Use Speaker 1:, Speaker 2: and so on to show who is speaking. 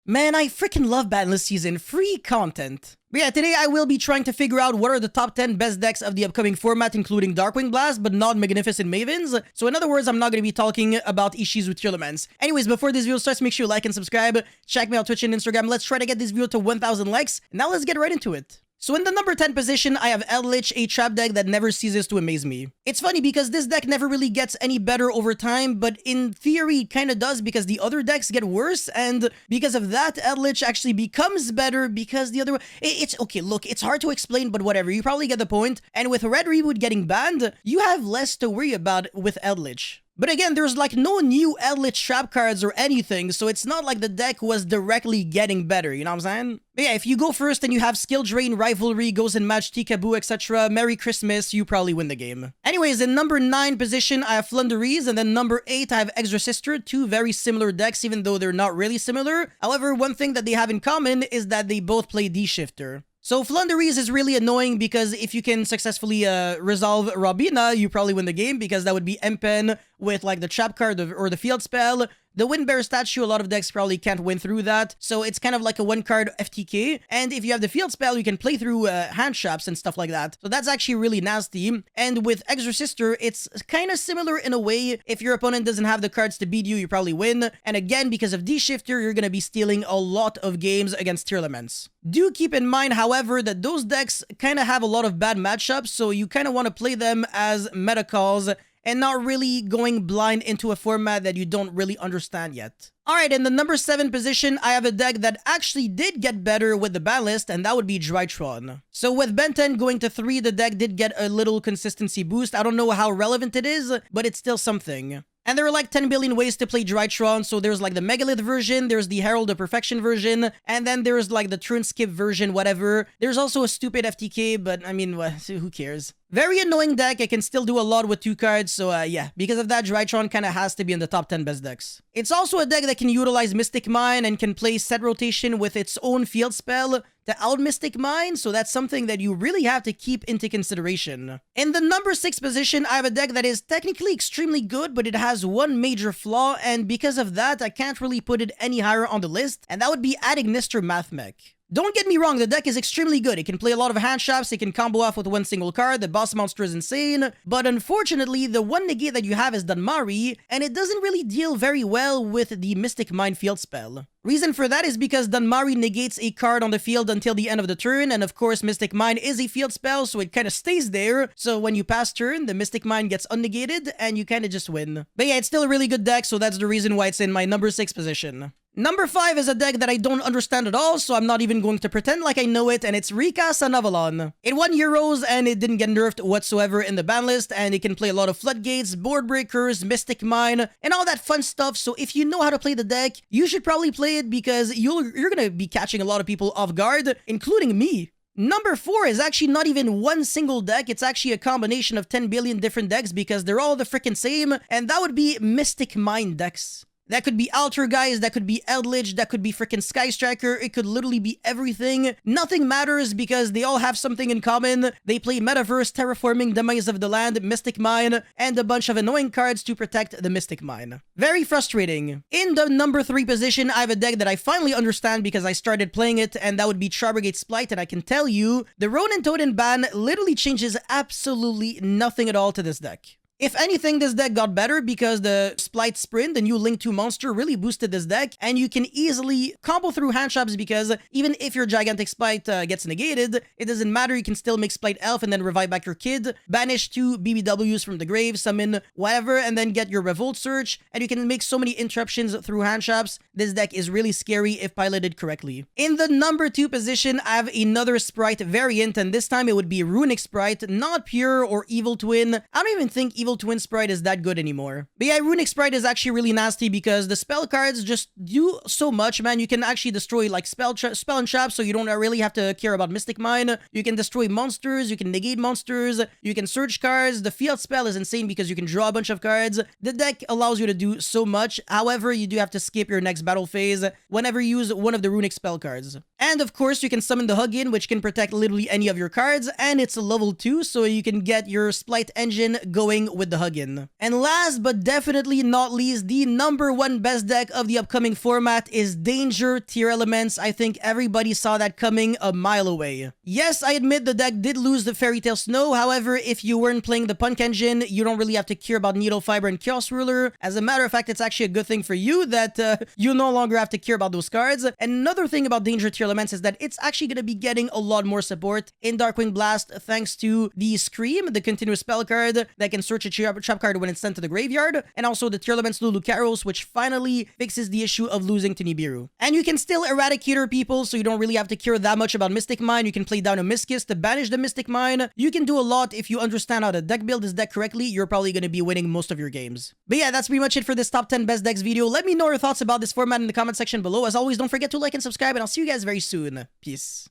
Speaker 1: Man, I freaking love Banless Season. Free content. But yeah, today I will be trying to figure out what are the top 10 best decks of the upcoming format, including Darkwing Blast, but not Magnificent Mavens. So in other words, I'm not going to be talking about Ishizu Tearlaments. Anyways, before this video starts, make sure you like and subscribe. Check me out Twitch and Instagram. Let's try to get this video to 1,000 likes. Now let's get right into it. So in the number 10 position, I have Eldritch, a trap deck that never ceases to amaze me. It's funny because this deck never really gets any better over time, but in theory it kind of does because the other decks get worse, and because of that, Eldritch actually becomes better because the other... It's okay, look, it's hard to explain, but whatever, you probably get the point. And with Red Reboot getting banned, you have less to worry about with Eldritch. But again, there's like no new Eldritch trap cards or anything, so it's not like the deck was directly getting better, you know what I'm saying? But yeah, if you go first and you have Skill Drain, Rivalry, Ghost and Match, Tikaboo, etc., Merry Christmas, you probably win the game. Anyways, in number 9 position, I have Flunderies, and then number 8, I have Exorcister, two very similar decks, even though they're not really similar. However, one thing that they have in common is that they both play D-Shifter. So Flunderies is really annoying because if you can successfully resolve Robina, you probably win the game because that would be M-Pen with like the trap card or the field spell. The Windbear statue, a lot of decks probably can't win through that, so it's kind of like a one-card FTK, and if you have the field spell, you can play through hand traps and stuff like that, so that's actually really nasty. And with Exorcister, it's kind of similar in a way. If your opponent doesn't have the cards to beat you, you probably win, and again, because of D-Shifter, you're gonna be stealing a lot of games against Tearlaments. Do keep in mind, however, that those decks kind of have a lot of bad matchups, so you kind of want to play them as meta calls, and not really going blind into a format that you don't really understand yet. Alright, in the number 7 position, I have a deck that actually did get better with the ban list, and that would be Drytron. So with Ben 10 going to 3, the deck did get a little consistency boost. I don't know how relevant it is, but it's still something. And there are like 10 billion ways to play Drytron, so there's like the Megalith version, there's the Herald of Perfection version, and then there's like the turn skip version, whatever. There's also a stupid FTK, but I mean, who cares? Very annoying deck. I can still do a lot with 2 cards, so yeah, because of that, Drytron kind of has to be in the top 10 best decks. It's also a deck that can utilize Mystic Mine and can play set rotation with its own field spell to out Mystic Mine, so that's something that you really have to keep into consideration. In the number 6 position, I have a deck that is technically extremely good, but it has one major flaw, and because of that, I can't really put it any higher on the list, and that would be Adagnister Mathmech. Don't get me wrong, the deck is extremely good. It can play a lot of hand traps, it can combo off with one single card, the boss monster is insane, but unfortunately, the one negate that you have is Dunmari, and it doesn't really deal very well with the Mystic Mine field spell. Reason for that is because Dunmari negates a card on the field until the end of the turn, and of course Mystic Mine is a field spell, so it kind of stays there, so when you pass turn, the Mystic Mine gets unnegated, and you kind of just win. But yeah, it's still a really good deck, so that's the reason why it's in my number 6 position. Number 5 is a deck that I don't understand at all, so I'm not even going to pretend like I know it, and it's Rika Sanavalon. It won Euros, and it didn't get nerfed whatsoever in the ban list, and it can play a lot of Floodgates, Board Breakers, Mystic Mine, and all that fun stuff, so if you know how to play the deck, you should probably play it because you're gonna be catching a lot of people off guard, including me. Number 4 is actually not even one single deck, it's actually a combination of 10 billion different decks because they're all the freaking same, and that would be Mystic Mine decks. That could be Altergeist, that could be Eldritch, that could be freaking Sky Striker, it could literally be everything. Nothing matters because they all have something in common. They play Metaverse, Terraforming, Demise of the Land, Mystic Mine, and a bunch of annoying cards to protect the Mystic Mine. Very frustrating. In the number 3 position, I have a deck that I finally understand because I started playing it, and that would be Charbrigade Splight, and I can tell you, the Ronin Totem ban literally changes absolutely nothing at all to this deck. If anything, this deck got better because the Splight Sprint, the new Link 2 monster, really boosted this deck, and you can easily combo through hand traps because even if your Gigantic Splight gets negated, it doesn't matter, you can still make Splight Elf and then revive back your kid, banish 2 BBWs from the grave, summon whatever, and then get your Revolt Search, and you can make so many interruptions through hand traps. This deck is really scary if piloted correctly. In the number 2 position, I have another Sprite variant, and this time it would be Runic Sprite, not Pure or Evil Twin. I don't even think Evil Twin Sprite is that good anymore. But yeah, Runic Sprite is actually really nasty because the spell cards just do so much, man. You can actually destroy like spell and trap, so you don't really have to care about Mystic Mine. You can destroy monsters, you can negate monsters, you can search cards. The field spell is insane because you can draw a bunch of cards. The deck allows you to do so much. However, you do have to skip your next battle phase whenever you use one of the Runic spell cards. And of course, you can summon the Huggin, which can protect literally any of your cards, and it's a level 2, so you can get your Splight engine going with the Huggin. And last but definitely not least, the number one best deck of the upcoming format is Danger Tier Elements. I think everybody saw that coming a mile away. Yes, I admit the deck did lose the Fairy Tail Snow. However, if you weren't playing the Punk Engine, you don't really have to care about Needle Fiber and Chaos Ruler. As a matter of fact, it's actually a good thing for you that you no longer have to care about those cards. And another thing about Danger Tier Elements is that it's actually going to be getting a lot more support in Darkwing Blast thanks to the Scream, the continuous spell card that can search a trap card when it's sent to the graveyard, and also the Tier Elements Lulu Caros, which finally fixes the issue of losing to Nibiru. And you can still Eradicator people, so you don't really have to care that much about Mystic Mine. You can play down a Miscus to banish the Mystic Mine. You can do a lot if you understand how to deck build this deck correctly. You're probably going to be winning most of your games. But yeah, that's pretty much it for this top 10 best decks video. Let me know your thoughts about this format in the comment section below. As always, don't forget to like and subscribe, and I'll see you guys very soon. Peace.